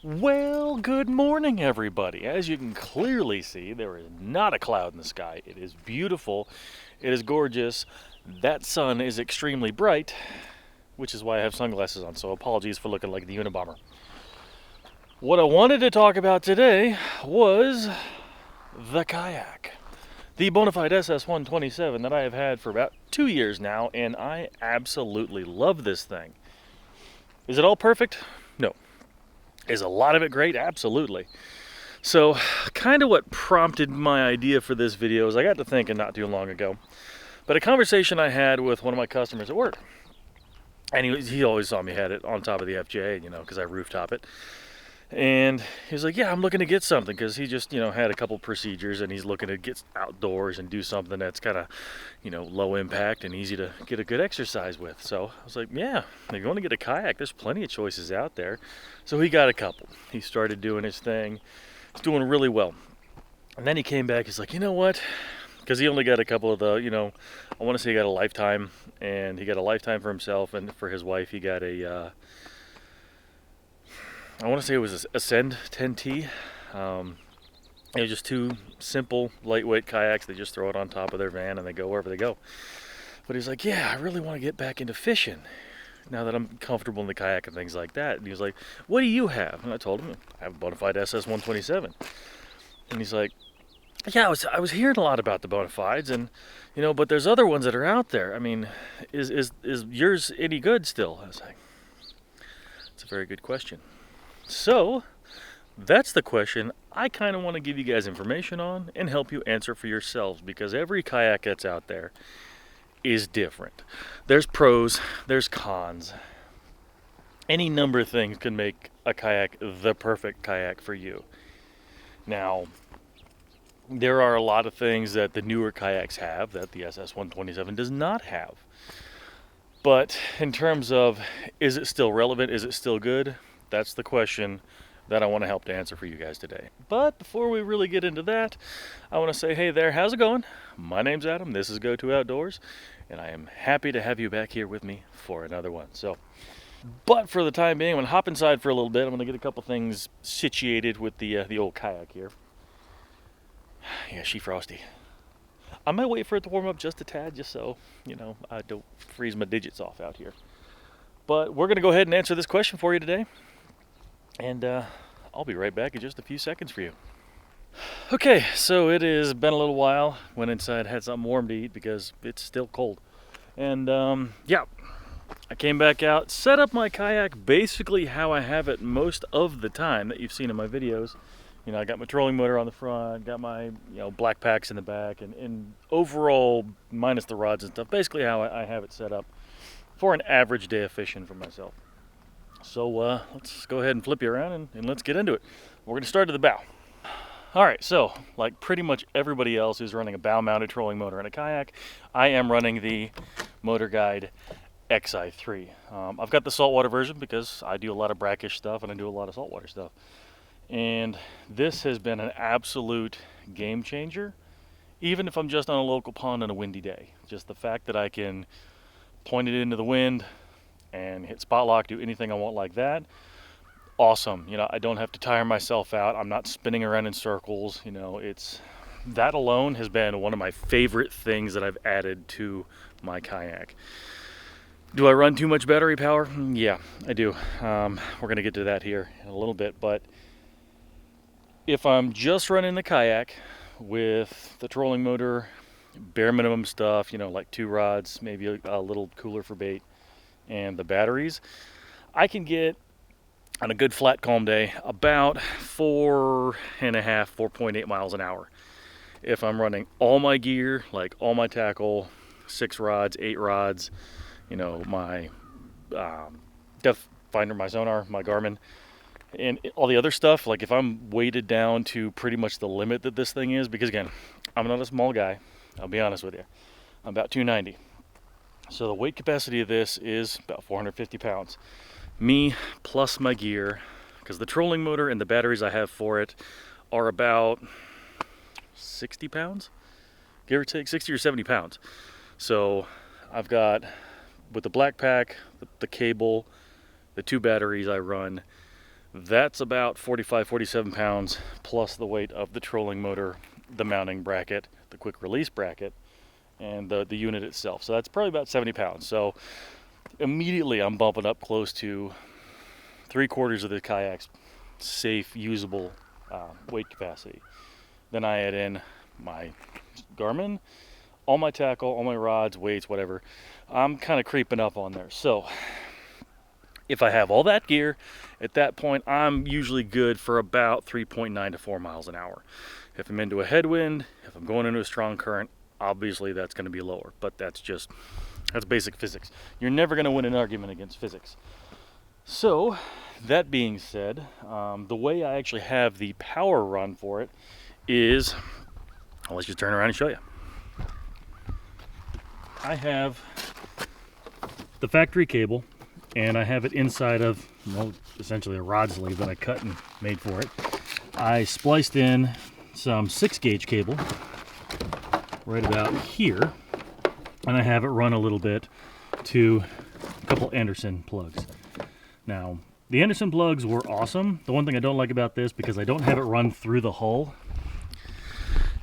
Well, good morning, everybody. As you can clearly see, there is not a cloud in the sky. It is beautiful. It is gorgeous. That sun is extremely bright, which is why I have sunglasses on, so apologies for looking like the Unabomber. What I wanted to talk about today was the kayak. The Bonafide SS127 that I have had for about 2 years now, and I absolutely love this thing. Is it all perfect? No. Is a lot of it great? Absolutely. So, kind of what prompted my idea for this video is I got to thinking not too long ago, but a conversation I had with one of my customers at work. And he always saw me had it on top of the FJ, because I rooftop it. And he was like, yeah, I'm looking to get something because he just, had a couple procedures and he's looking to get outdoors and do something that's kind of, low impact and easy to get a good exercise with. So I was like, yeah, if you want to get a kayak, there's plenty of choices out there. So he got a couple. He started doing his thing. He's doing really well. And then he came back, he's like, you know what? Because he only got a couple of the, I want to say he got a lifetime, and he got a lifetime for himself, and for his wife, he got I want to say it was a Ascend 10T. It was just two simple, lightweight kayaks. They just throw it on top of their van and they go wherever they go. But he's like, yeah, I really want to get back into fishing now that I'm comfortable in the kayak and things like that. And he was like, what do you have? And I told him, I have a Bonafide SS127. And he's like, yeah, I was hearing a lot about the Bonafides, and but there's other ones that are out there. I mean, is yours any good still? I was like, it's a very good question. So, that's the question I kind of want to give you guys information on and help you answer for yourselves, because every kayak that's out there is different. There's pros, there's cons. Any number of things can make a kayak the perfect kayak for you. Now, there are a lot of things that the newer kayaks have that the SS127 does not have. But in terms of, is it still relevant? Is it still good? That's the question that I want to help to answer for you guys today. But before we really get into that, I want to say, hey there, how's it going? My name's Adam, this is Go To Outdoors, and I am happy to have you back here with me for another one. But for the time being, I'm going to hop inside for a little bit. I'm going to get a couple things situated with the old kayak here. Yeah, she frosty. I might wait for it to warm up just a tad, just so, I don't freeze my digits off out here. But we're going to go ahead and answer this question for you today. And I'll be right back in just a few seconds for you. Okay, so it has been a little while. Went inside, had something warm to eat because it's still cold. And yeah, I came back out, set up my kayak basically how I have it most of the time that you've seen in my videos. I got my trolling motor on the front, got my black packs in the back, and overall, minus the rods and stuff, basically how I have it set up for an average day of fishing for myself. So let's go ahead and flip you around and let's get into it. We're going to start at the bow. All right, so like pretty much everybody else who's running a bow-mounted trolling motor in a kayak, I am running the Motor Guide XI3. I've got the saltwater version because I do a lot of brackish stuff and I do a lot of saltwater stuff. And this has been an absolute game changer, even if I'm just on a local pond on a windy day. Just the fact that I can point it into the wind and hit spot lock, do anything I want like that. Awesome. I don't have to tire myself out. I'm not spinning around in circles. It's that alone has been one of my favorite things that I've added to my kayak. Do I run too much battery power? Yeah, I do. We're going to get to that here in a little bit, but if I'm just running the kayak with the trolling motor, bare minimum stuff, like 2 rods, maybe a little cooler for bait, and the batteries, I can get, on a good flat calm day, about 4.5, 4.8 miles an hour. If I'm running all my gear, like all my tackle, 6 rods, 8 rods, my depth finder, my sonar, my Garmin, and all the other stuff, like if I'm weighted down to pretty much the limit that this thing is, because again, I'm not a small guy, I'll be honest with you, I'm about 290. So the weight capacity of this is about 450 pounds. Me plus my gear, because the trolling motor and the batteries I have for it are about 60 pounds, give or take 60 or 70 pounds. So I've got, with the black pack, the cable, the 2 batteries I run, That's about 45, 47 pounds plus the weight of the trolling motor, the mounting bracket, the quick release bracket, and the unit itself. So that's probably about 70 pounds. So immediately I'm bumping up close to 3/4 of the kayak's safe, usable weight capacity. Then I add in my Garmin, all my tackle, all my rods, weights, whatever. I'm kind of creeping up on there. So if I have all that gear, at that point, I'm usually good for about 3.9 to 4 miles an hour. If I'm into a headwind, if I'm going into a strong current, obviously that's going to be lower, but that's basic physics. You're never going to win an argument against physics. So, that being said, the way I actually have the power run for it is, well, let's just turn around and show you. I have the factory cable, and I have it inside of, well, essentially a rod sleeve that I cut and made for it. I spliced in some 6-gauge cable right about here, and I have it run a little bit to a couple Anderson plugs. Now, the Anderson plugs were awesome. The one thing I don't like about this, because I don't have it run through the hull,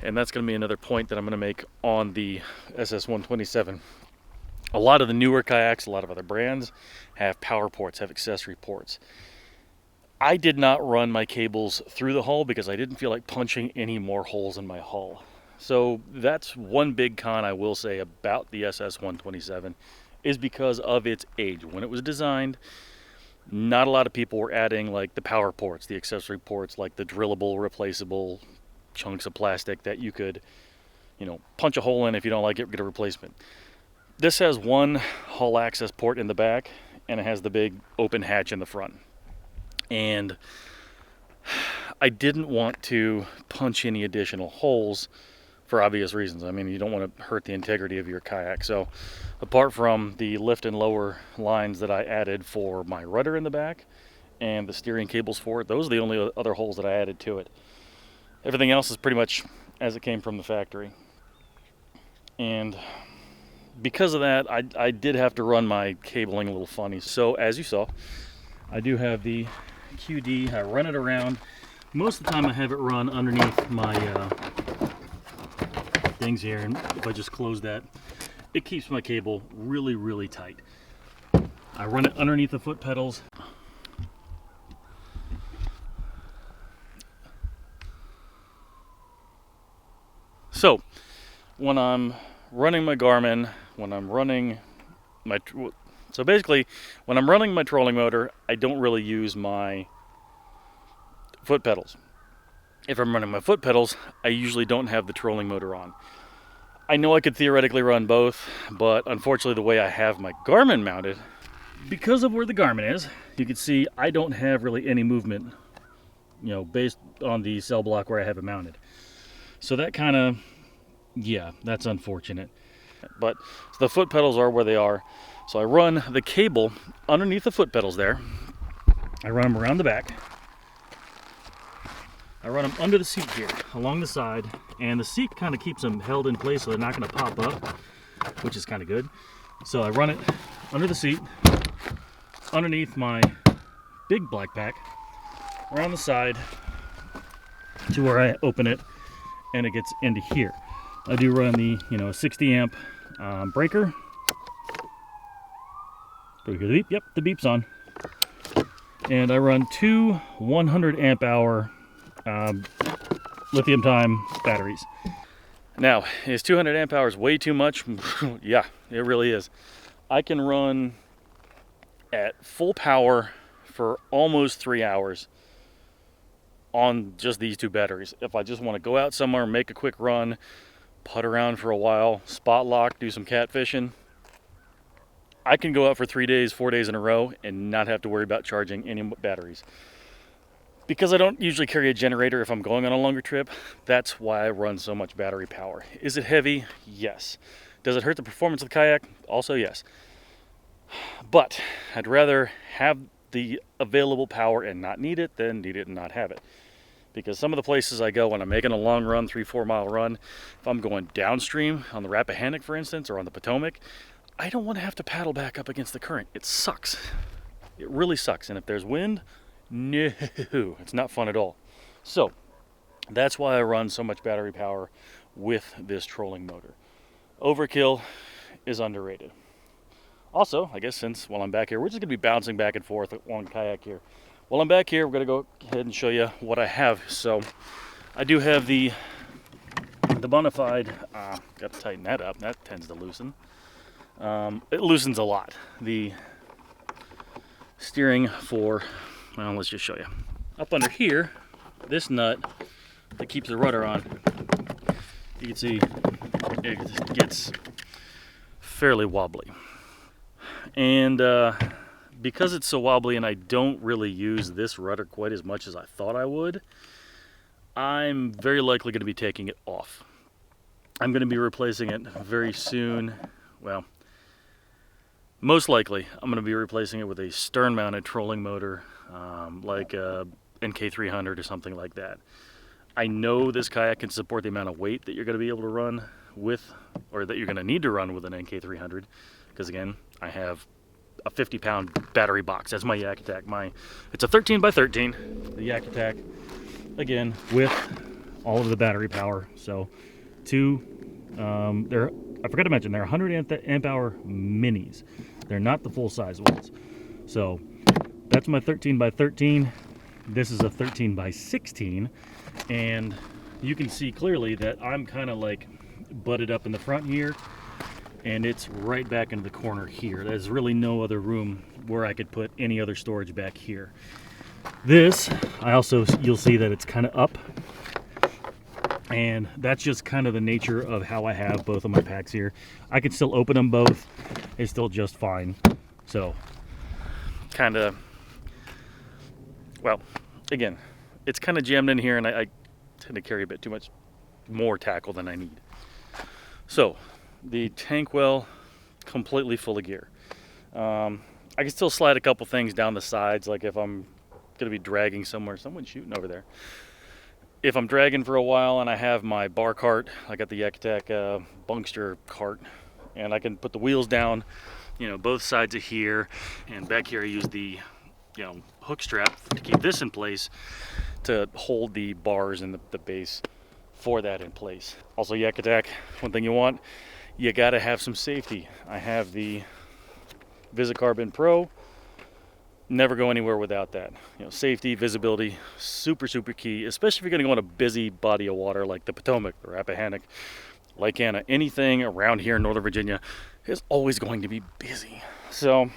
and that's going to be another point that I'm going to make on the SS127. A lot of the newer kayaks, a lot of other brands, have power ports, have accessory ports. I did not run my cables through the hull because I didn't feel like punching any more holes in my hull. So that's one big con I will say about the SS127, is because of its age. When it was designed, not a lot of people were adding like the power ports, the accessory ports, like the drillable, replaceable chunks of plastic that you could, punch a hole in if you don't like it, get a replacement. This has one hull access port in the back, and it has the big open hatch in the front. And I didn't want to punch any additional holes for obvious reasons. I mean, you don't want to hurt the integrity of your kayak. So apart from the lift and lower lines that I added for my rudder in the back and the steering cables for it, those are the only other holes that I added to it. Everything else is pretty much as it came from the factory. And because of that, I did have to run my cabling a little funny. So as you saw, I do have the QD. I run it around. Most of the time I have it run underneath my things here, and if I just close that, it keeps my cable really, really tight. I run it underneath the foot pedals. So when I'm running my Garmin, when I'm running my trolling motor, I don't really use my foot pedals. If I'm running my foot pedals, I usually don't have the trolling motor on. I know I could theoretically run both, but unfortunately the way I have my Garmin mounted, because of where the Garmin is, you can see I don't have really any movement, based on the cell block where I have it mounted. So that kind of, that's unfortunate. But the foot pedals are where they are. So I run the cable underneath the foot pedals there. I run them around the back. I run them under the seat here, along the side. And the seat kind of keeps them held in place so they're not going to pop up, which is kind of good. So I run it under the seat, underneath my big black pack, around the side to where I open it and it gets into here. I do run the 60 amp breaker. Do we hear the beep? Yep, the beep's on. And I run two 100 amp hour lithium time batteries. Now, is 200 amp hours way too much? Yeah, it really is. I can run at full power for almost 3 hours on just these two batteries. If I just want to go out somewhere, make a quick run, putt around for a while, spot lock, do some catfishing, I can go out for 3 days, 4 days in a row and not have to worry about charging any batteries. Because I don't usually carry a generator if I'm going on a longer trip, that's why I run so much battery power. Is it heavy? Yes. Does it hurt the performance of the kayak? Also yes. But I'd rather have the available power and not need it than need it and not have it. Because some of the places I go when I'm making a long run, 3-4 mile run, if I'm going downstream on the Rappahannock, for instance, or on the Potomac, I don't want to have to paddle back up against the current. It sucks. It really sucks. And if there's wind, No, it's not fun at all. So that's why I run so much battery power with this trolling motor. Overkill is underrated. Also, I guess since while I'm back here, we're just going to be bouncing back and forth on Kayak here. While I'm back here, we're going to go ahead and show you what I have. So I do have the Bonafide. Got to tighten that up. That tends to loosen. It loosens a lot. The steering for, well, let's just show you. Up under here, this nut that keeps the rudder on, you can see it gets fairly wobbly. And because it's so wobbly and I don't really use this rudder quite as much as I thought I would, I'm very likely going to be taking it off. I'm going to be replacing it very soon. Well, most likely I'm going to be replacing it with a stern-mounted trolling motor, like a NK300 or something like that. I know this kayak can support the amount of weight that you're going to be able to run with, or that you're going to need to run with an NK300, because again, I have a 50-pound battery box. That's my Yak Attack. It's a 13 by 13, the Yak Attack, again, with all of the battery power. So I forgot to mention, they're 100 amp hour minis. They're not the full size ones. So that's my 13 by 13. This is a 13 by 16, and you can see clearly that I'm kind of like butted up in the front here, and it's right back into the corner here. There's really no other room where I could put any other storage back here. This, you'll see that it's kind of up, and that's just kind of the nature of how I have both of my packs here. I can still open them both. It's still just fine. So, kind of, well, again, it's kind of jammed in here, and I tend to carry a bit too much more tackle than I need. So, the tank well, completely full of gear. I can still slide a couple things down the sides, like if I'm going to be dragging somewhere. Someone's shooting over there. If I'm dragging for a while and I have my bar cart, I got the Yak Attack Bunkster cart, and I can put the wheels down, both sides of here, and back here I use the, hook strap to keep this in place to hold the bars and the base for that in place. Also, Yak Attack, one thing you want, you gotta have some safety. I have the Visicarbon Pro. Never go anywhere without that. Safety, visibility, super key, especially if you're gonna go on a busy body of water like the Potomac, the Rappahannock, Lake Anna. Anything around here in Northern Virginia is always going to be busy. So,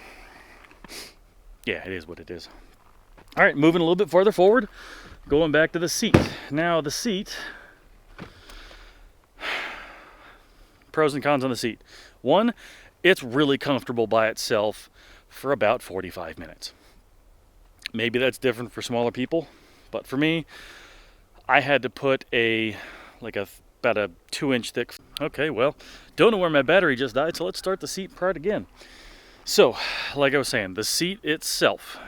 yeah, it is what it is. All right, moving a little bit farther forward, going back to the seat. Now, the seat, pros and cons on the seat. One, it's really comfortable by itself for about 45 minutes. Maybe that's different for smaller people, but for me, I had to put about a 2-inch thick. Okay, well, don't know where my battery just died, so let's start the seat part again. So, like I was saying, the seat itself,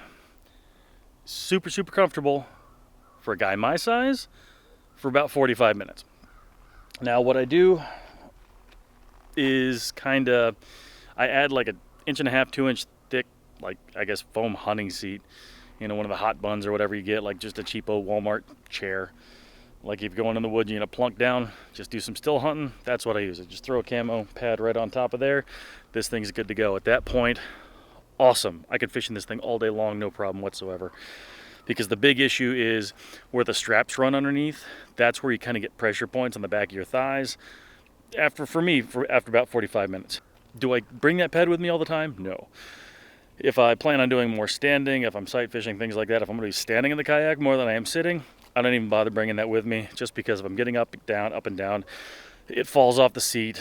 super comfortable for a guy my size for about 45 minutes. Now, what I do is I add like an 1.5 to 2-inch thick, like I guess foam hunting seat, one of the hot buns or whatever you get, like just a cheapo Walmart chair. Like if you're going in the woods, plunk down, just do some still hunting. That's what I use. I just throw a camo pad right on top of there. This thing's good to go. At that point, awesome. I could fish in this thing all day long, no problem whatsoever. Because the big issue is where the straps run underneath. That's where you kind of get pressure points on the back of your thighs. After about 45 minutes. Do I bring that pad with me all the time? No. If I plan on doing more standing, if I'm sight fishing, things like that, if I'm going to be standing in the kayak more than I am sitting, I don't even bother bringing that with me, just because if I'm getting up and down, it falls off the seat.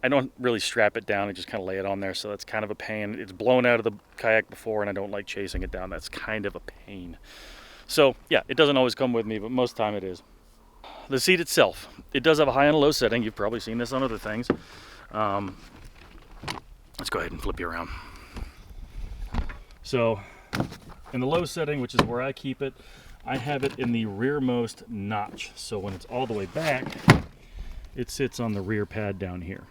I don't really strap it down, I just kind of lay it on there, so that's kind of a pain. It's blown out of the kayak before, and I don't like chasing it down. That's kind of a pain. So, yeah, it doesn't always come with me, but most of the time it is. The seat itself, it does have a high and a low setting. You've probably seen this on other things. Let's go ahead and flip you around. So, in the low setting, which is where I keep it, I have it in the rearmost notch. So when it's all the way back, it sits on the rear pad down here.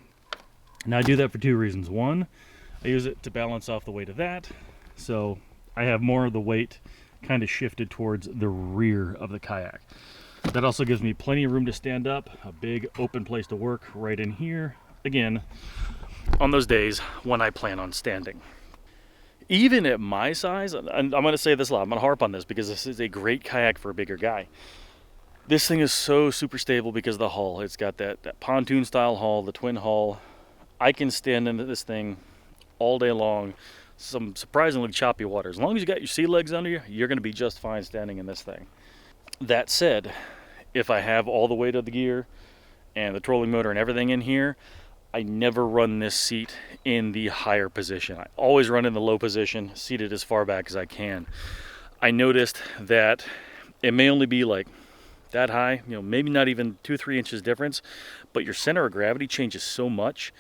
Now I do that for two reasons. One, I use it to balance off the weight of that. So I have more of the weight kind of shifted towards the rear of the kayak. That also gives me plenty of room to stand up, a big open place to work right in here. Again, on those days when I plan on standing. Even at my size, and I'm going to say this a lot, I'm going to harp on this because this is a great kayak for a bigger guy. This thing is so super stable because of the hull. It's got that pontoon style hull, the twin hull. I can stand into this thing all day long, some surprisingly choppy water. As long as you got your sea legs under you, you're going to be just fine standing in this thing. That said, if I have all the weight of the gear and the trolling motor and everything in here, I never run this seat in the higher position. I always run in the low position, seated as far back as I can. I noticed that it may only be like that high, maybe not even 2-3 inches difference, but your center of gravity changes so much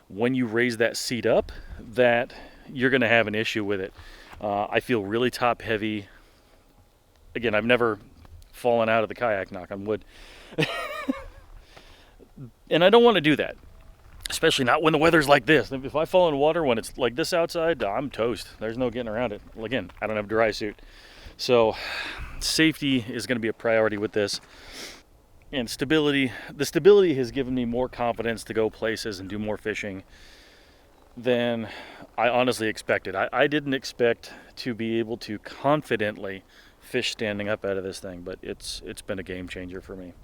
when you raise that seat up that you're going to have an issue with it. I feel really top heavy. Again, I've never fallen out of the kayak, knock on wood. And I don't want to do that. Especially not when the weather's like this. If I fall in water when it's like this outside, I'm toast. There's no getting around it. Again, I don't have a dry suit. So safety is going to be a priority with this. And stability. The stability has given me more confidence to go places and do more fishing than I honestly expected. I didn't expect to be able to confidently fish standing up out of this thing, but it's been a game changer for me.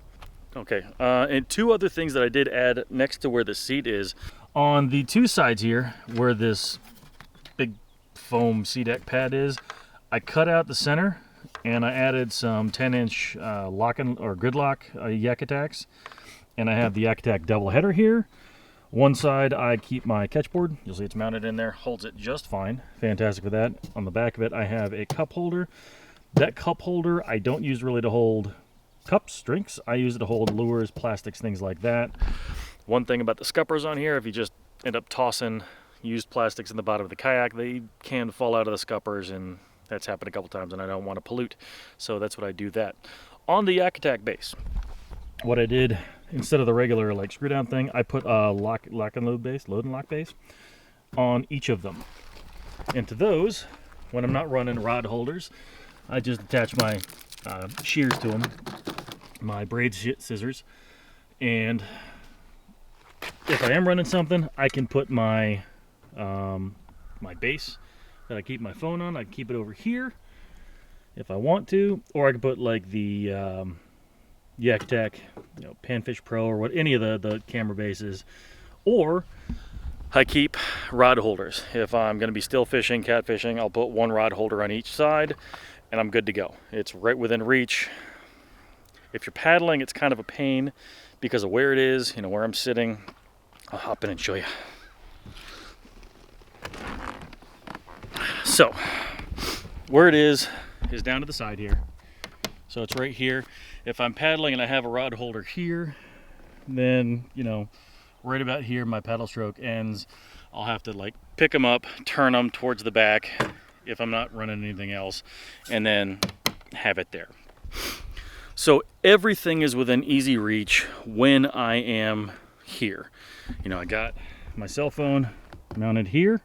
Okay, and two other things that I did add next to where the seat is. On the two sides here, where this big foam sea deck pad is, I cut out the center and I added some 10-inch gridlock yak attacks. And I have the yak attack double header here. One side I keep my catchboard. You'll see it's mounted in there, holds it just fine. Fantastic for that. On the back of it, I have a cup holder. That cup holder I don't use really to hold cups, drinks. I use it to hold lures, plastics, things like that. One thing about the scuppers on here, if you just end up tossing used plastics in the bottom of the kayak, they can fall out of the scuppers, and that's happened a couple times, and I don't want to pollute. So that's what I do that. On the yak attack base, what I did, instead of the regular like screw down thing, I put a load and lock base on each of them. And to those, when I'm not running rod holders, I just attach my shears to them, my braid scissors, and if I am running something, I can put my my base that I keep my phone on. I can keep it over here if I want to, or I can put like the Yak Attack, Panfish Pro, or any of the camera bases, or I keep rod holders. If I'm going to be still fishing, catfishing, I'll put one rod holder on each side, and I'm good to go. It's right within reach. If you're paddling, it's kind of a pain because of where it is, where I'm sitting. I'll hop in and show you. So, where it is down to the side here. So it's right here. If I'm paddling and I have a rod holder here, then, right about here my paddle stroke ends. I'll have to pick them up, turn them towards the back if I'm not running anything else, and then have it there. So everything is within easy reach when I am here. I got my cell phone mounted here.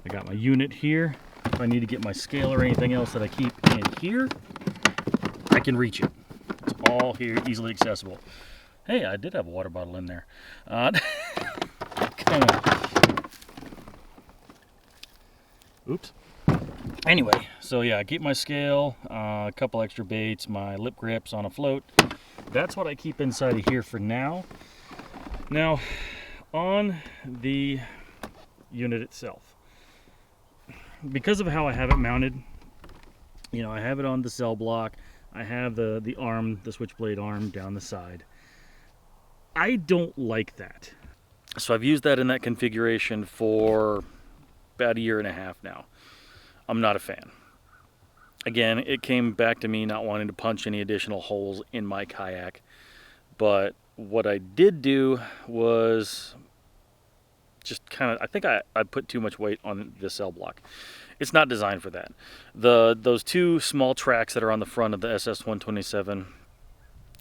I got my unit here. If I need to get my scale or anything else that I keep in here, I can reach it. It's all here, easily accessible. Hey, I did have a water bottle in there. Oops. Anyway, so yeah, I keep my scale, a couple extra baits, my lip grips on a float. That's what I keep inside of here for now. Now, on the unit itself, because of how I have it mounted, I have it on the cell block. I have the arm, the switchblade arm down the side. I don't like that. So I've used that in that configuration for about a year and a half now. I'm not a fan. Again, it came back to me not wanting to punch any additional holes in my kayak. But what I did do was just I think I put too much weight on the cell block. It's not designed for that. Those two small tracks that are on the front of the SS127,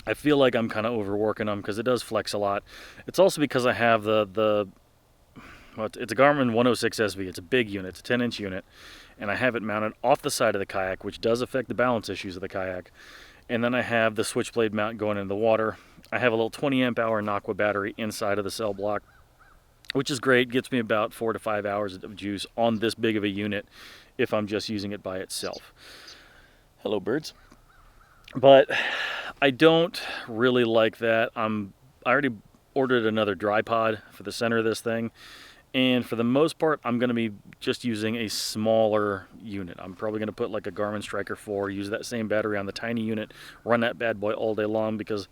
I feel like I'm kind of overworking them because it does flex a lot. It's also because I have it's a Garmin 106 SV. It's a big unit. It's a 10-inch unit. and I have it mounted off the side of the kayak, which does affect the balance issues of the kayak. And then I have the switchblade mount going into the water. I have a little 20 amp hour Aqua battery inside of the cell block, which is great. Gets me about 4 to 5 hours of juice on this big of a unit if I'm just using it by itself. Hello, birds. But I don't really like that. I already ordered another dry pod for the center of this thing, and for the most part I'm going to be just using a smaller unit. I'm probably going to put like a Garmin Striker 4, use that same battery on the tiny unit, run that bad boy all day long, because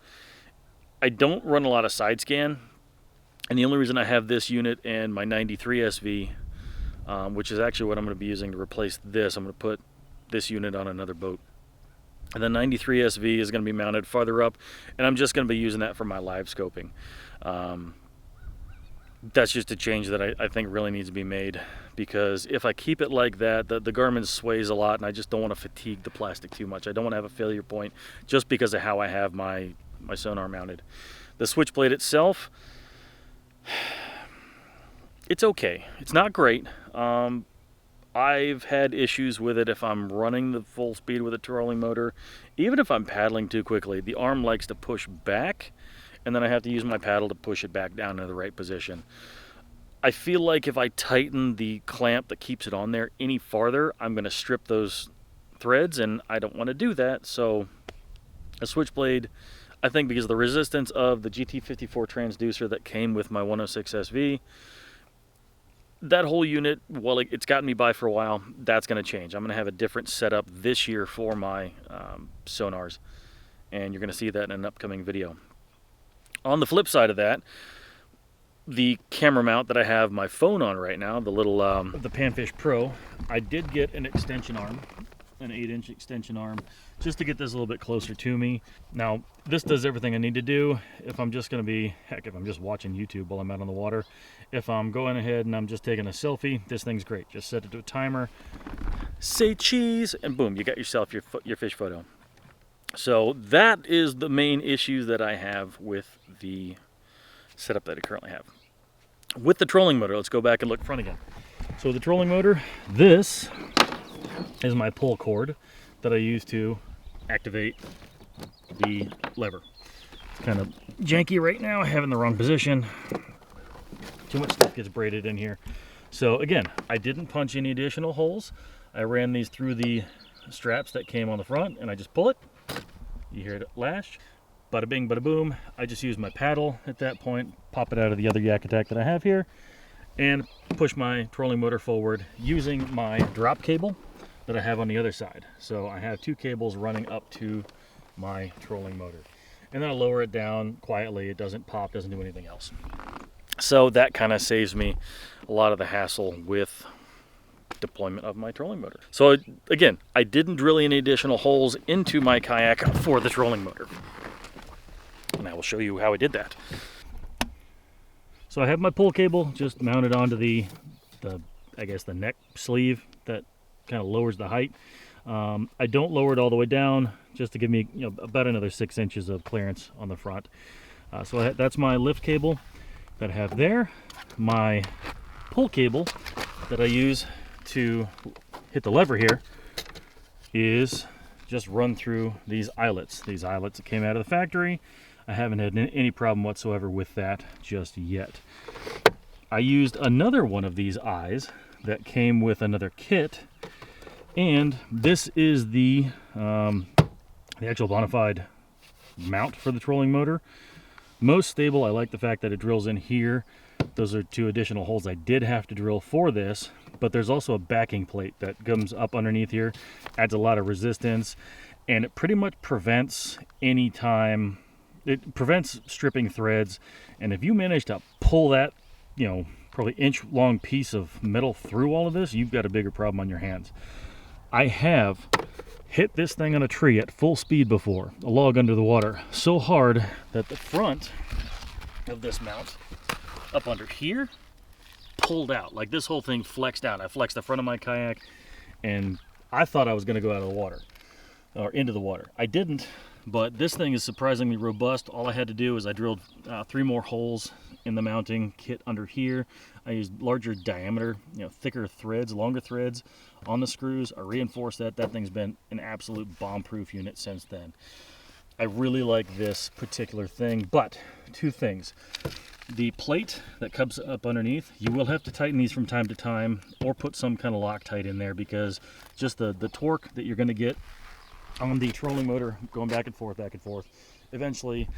I don't run a lot of side scan. And the only reason I have this unit and my 93 SV, which is actually what I'm going to be using to replace this, I'm going to put this unit on another boat. And the 93 SV is going to be mounted farther up, and I'm just going to be using that for my live scoping. That's just a change that I think really needs to be made, because if I keep it like that, the Garmin sways a lot, and I just don't want to fatigue the plastic too much. I don't want to have a failure point just because of how I have my sonar mounted. The switchblade itself, it's okay. It's not great. I've had issues with it if I'm running the full speed with a trolling motor. Even if I'm paddling too quickly, the arm likes to push back, and then I have to use my paddle to push it back down to the right position. I feel like if I tighten the clamp that keeps it on there any farther, I'm going to strip those threads, and I don't want to do that. So a switchblade, I think, because of the resistance of the GT54 transducer that came with my 106 SV, that whole unit, well, it's gotten me by for a while. That's going to change. I'm going to have a different setup this year for my sonars, and you're going to see that in an upcoming video. On the flip side of that, the camera mount that I have my phone on right now, the little the Panfish Pro, I did get an extension arm, an 8-inch extension arm, just to get this a little bit closer to me. Now, this does everything I need to do. If I'm just going to be, heck, if I'm just watching YouTube while I'm out on the water, if I'm going ahead and I'm just taking a selfie, this thing's great. Just set it to a timer, say cheese, and boom, you got yourself your fish photo. So that is the main issue that I have with the setup that I currently have. With the trolling motor, let's go back and look front again. So the trolling motor, this is my pull cord that I use to activate the lever. It's kind of janky right now. I have it in the wrong position. Too much stuff gets braided in here. So again, I didn't punch any additional holes. I ran these through the straps that came on the front, and I just pull it. You hear it lash. Bada bing, bada boom. I just use my paddle at that point, pop it out of the other yak attack that I have here, and push my trolling motor forward using my drop cable that I have on the other side. So I have two cables running up to my trolling motor. And then I lower it down quietly. It doesn't pop, doesn't do anything else. So that kind of saves me a lot of the hassle with deployment of my trolling motor. So again, I didn't drill any additional holes into my kayak for the trolling motor. And I will show you how I did that. So I have my pull cable just mounted onto the I guess the neck sleeve that kind of lowers the height. I don't lower it all the way down, just to give me about another 6 inches of clearance on the front. So that's my lift cable that I have there. My pull cable that I use to hit the lever here is just run through these eyelets. These eyelets that came out of the factory. I haven't had any problem whatsoever with that just yet. I used another one of these eyes that came with another kit, and this is the actual Bonafide mount for the trolling motor. Most stable. I like the fact that it drills in here. Those are two additional holes I did have to drill for this, but there's also a backing plate that comes up underneath here, adds a lot of resistance, and it pretty much prevents any time. It prevents stripping threads, and if you manage to pull that, probably inch-long piece of metal through all of this, you've got a bigger problem on your hands. I have hit this thing on a tree at full speed before, a log under the water, so hard that the front of this mount, up under here, pulled out. Like this whole thing flexed out. I flexed the front of my kayak, and I thought I was going to go out of the water, or into the water. I didn't, but this thing is surprisingly robust. All I had to do is I drilled 3 more holes in the mounting kit under here. I used larger diameter, thicker threads, longer threads on the screws. I reinforced that. That thing's been an absolute bomb-proof unit since then. I really like this particular thing, but 2 things. The plate that comes up underneath, you will have to tighten these from time to time or put some kind of Loctite in there, because just the torque that you're going to get on the trolling motor going back and forth, eventually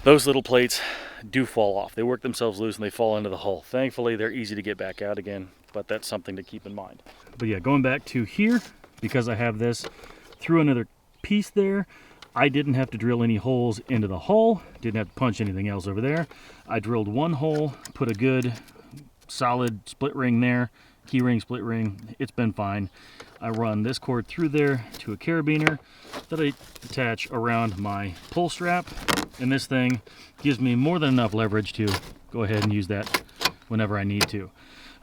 those little plates do fall off. They work themselves loose and they fall into the hull. Thankfully, they're easy to get back out again, but that's something to keep in mind. But yeah, going back to here, because I have this through another piece there, I didn't have to drill any holes into the hull, didn't have to punch anything else over there. I drilled 1 hole, put a good solid split ring there, key ring, split ring. It's been fine. I run this cord through there to a carabiner that I attach around my pull strap, and this thing gives me more than enough leverage to go ahead and use that whenever I need to.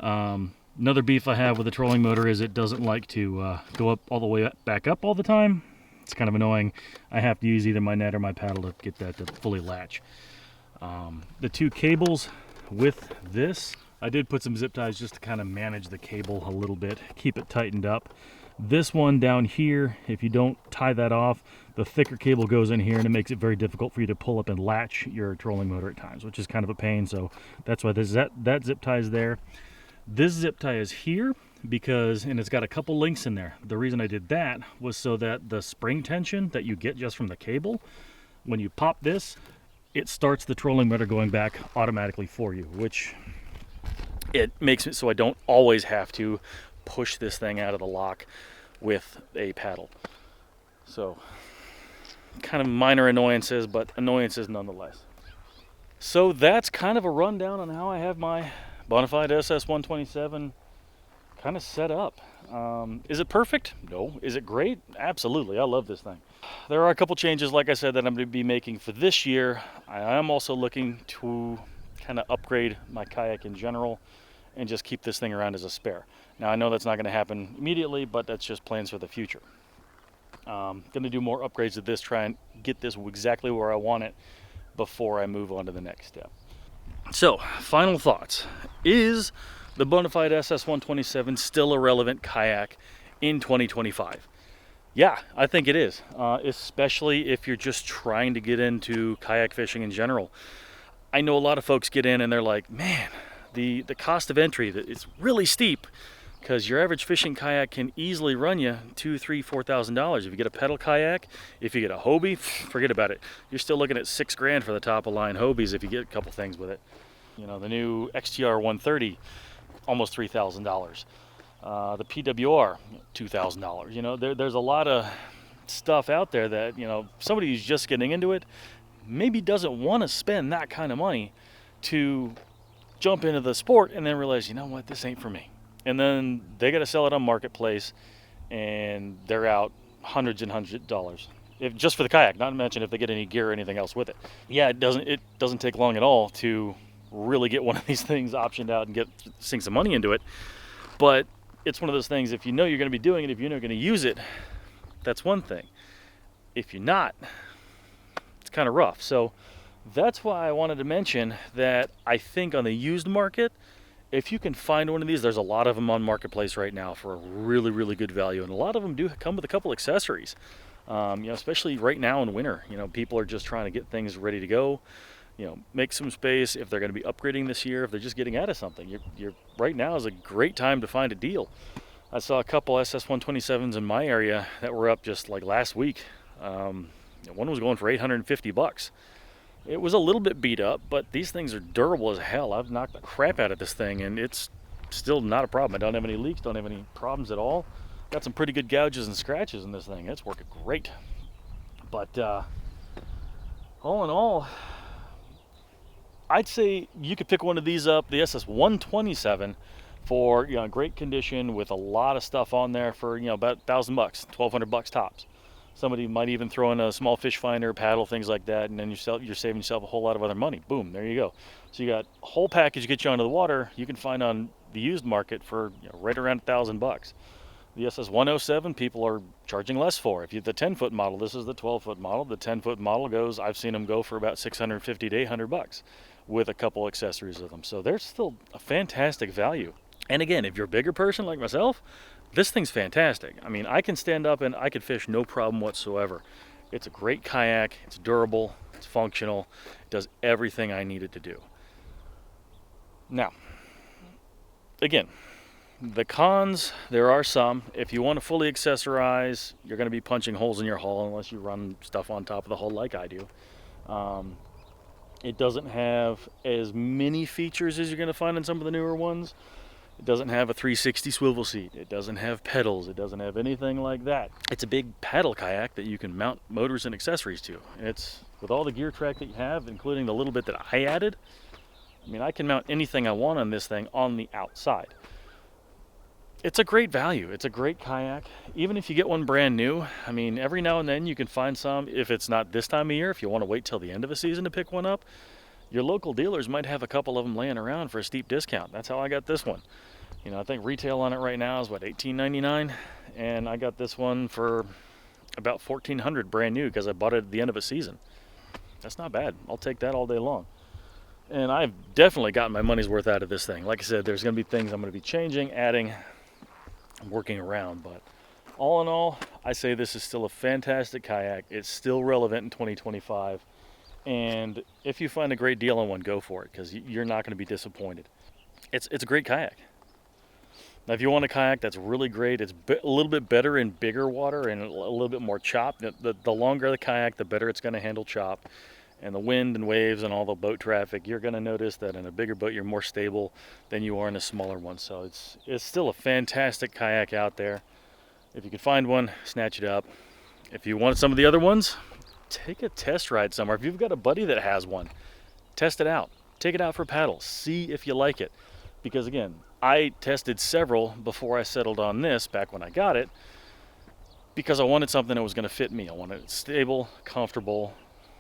Another beef I have with the trolling motor is it doesn't like to go up all the way back up all the time. It's kind of annoying. I have to use either my net or my paddle to get that to fully latch. The 2 cables with this, I did put some zip ties just to kind of manage the cable a little bit, keep it tightened up. This one down here, if you don't tie that off, the thicker cable goes in here and it makes it very difficult for you to pull up and latch your trolling motor at times, which is kind of a pain. So that's why that zip tie is there. This zip tie is here because, and it's got a couple links in there. The reason I did that was so that the spring tension that you get just from the cable, when you pop this, it starts the trolling motor going back automatically for you, which it makes it so I don't always have to push this thing out of the lock with a paddle. So kind of minor annoyances, but annoyances nonetheless. So that's kind of a rundown on how I have my Bonafide SS127 kind of set up. Is it perfect? No. Is it great? Absolutely. I love this thing. There are a couple changes, like I said, that I'm going to be making for this year. I am also looking to kind of upgrade my kayak in general and just keep this thing around as a spare. Now, I know that's not going to happen immediately, but that's just plans for the future. Going to do more upgrades to this, try and get this exactly where I want it before I move on to the next step. So, final thoughts. Is the Bonafide SS127 still a relevant kayak in 2025? Yeah, I think it is, especially if you're just trying to get into kayak fishing in general. I know a lot of folks get in and they're like, man, the cost of entry, it's really steep, because your average fishing kayak can easily run you $2,000, $3,000, $4,000. If you get a pedal kayak, if you get a Hobie, forget about it. You're still looking at $6,000 for the top of line Hobies if you get a couple things with it. You know, the new XTR 130, almost $3,000. The PWR, $2,000. You know, there's a lot of stuff out there that, somebody who's just getting into it maybe doesn't want to spend that kind of money to jump into the sport and then realize, you know what, this ain't for me. And then they got to sell it on Marketplace and they're out hundreds and hundreds of dollars. Just for the kayak, not to mention if they get any gear or anything else with it. Yeah, it doesn't take long at all to really get one of these things optioned out and sink some money into it. But it's one of those things, if you know you're going to be doing it, if you know you're going to use it, that's one thing. If you're not, it's kind of rough. So that's why I wanted to mention that I think on the used market, if you can find one of these, there's a lot of them on Marketplace right now for a really, really good value. And a lot of them do come with a couple accessories, especially right now in winter. People are just trying to get things ready to go, make some space if they're going to be upgrading this year, if they're just getting out of something. You're right now is a great time to find a deal. I saw a couple SS127s in my area that were up just like last week. One was going for $850. It was a little bit beat up, but these things are durable as hell. I've knocked the crap out of this thing, and it's still not a problem. I don't have any leaks, don't have any problems at all. Got some pretty good gouges and scratches in this thing. It's working great. But all in all, I'd say you could pick one of these up, the SS127, for great condition with a lot of stuff on there for about $1,000, $1,200 tops. Somebody might even throw in a small fish finder, paddle, things like that, and then you're saving yourself a whole lot of other money. Boom, there you go. So you got a whole package to get you onto the water. You can find on the used market for right around $1,000. The SS107 people are charging less for. If you the 10-foot model, this is the 12-foot model. The 10-foot model goes, I've seen them go for about 650 to 800 bucks with a couple accessories with them. So they're still a fantastic value. And again, if you're a bigger person like myself, this thing's fantastic. I mean, I can stand up and I could fish no problem whatsoever. It's a great kayak, it's durable, it's functional, it does everything I need it to do. Now, again, the cons, there are some. If you want to fully accessorize, you're going to be punching holes in your hull unless you run stuff on top of the hull like I do. It doesn't have as many features as you're going to find in some of the newer ones. It doesn't have a 360 swivel seat. It doesn't have pedals. It doesn't have anything like that. It's a big paddle kayak that you can mount motors and accessories to. It's with all the gear track that you have, including the little bit that I added. I mean, I can mount anything I want on this thing on the outside. It's a great value. It's a great kayak. Even if you get one brand new, I mean, every now and then you can find some. If it's not this time of year, if you want to wait till the end of a season to pick one up, your local dealers might have a couple of them laying around for a steep discount. That's how I got this one. You know, I think retail on it right now is what, $18.99, and I got this one for about $1,400 brand new because I bought it at the end of a season. That's not bad. I'll take that all day long. And I've definitely gotten my money's worth out of this thing. Like I said, there's going to be things I'm going to be changing, adding, working around, but all in all, I say this is still a fantastic kayak. It's still relevant in 2025, and if you find a great deal on one, go for it, because you're not going to be disappointed. It's a great kayak. Now, if you want a kayak that's really great, it's a little bit better in bigger water and a little bit more chop. The longer the kayak, the better it's going to handle chop. And the wind and waves and all the boat traffic, you're going to notice that in a bigger boat you're more stable than you are in a smaller one. So it's still a fantastic kayak out there. If you can find one, snatch it up. If you want some of the other ones, take a test ride somewhere. If you've got a buddy that has one, test it out. Take it out for paddles. See if you like it. Because again, I tested several before I settled on this back when I got it, because I wanted something that was going to fit me. I wanted it stable, comfortable,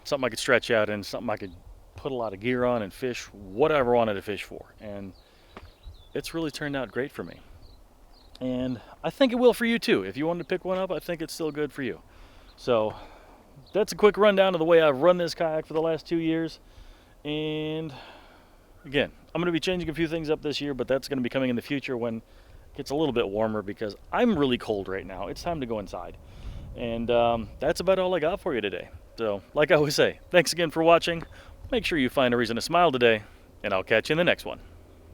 something I could stretch out in, something I could put a lot of gear on and fish whatever I wanted to fish for. And it's really turned out great for me. And I think it will for you too. If you wanted to pick one up, I think it's still good for you. So that's a quick rundown of the way I've run this kayak for the last 2 years. And again, I'm going to be changing a few things up this year, but that's going to be coming in the future when it gets a little bit warmer, because I'm really cold right now. It's time to go inside. And that's about all I got for you today. So, like I always say, thanks again for watching. Make sure you find a reason to smile today, and I'll catch you in the next one.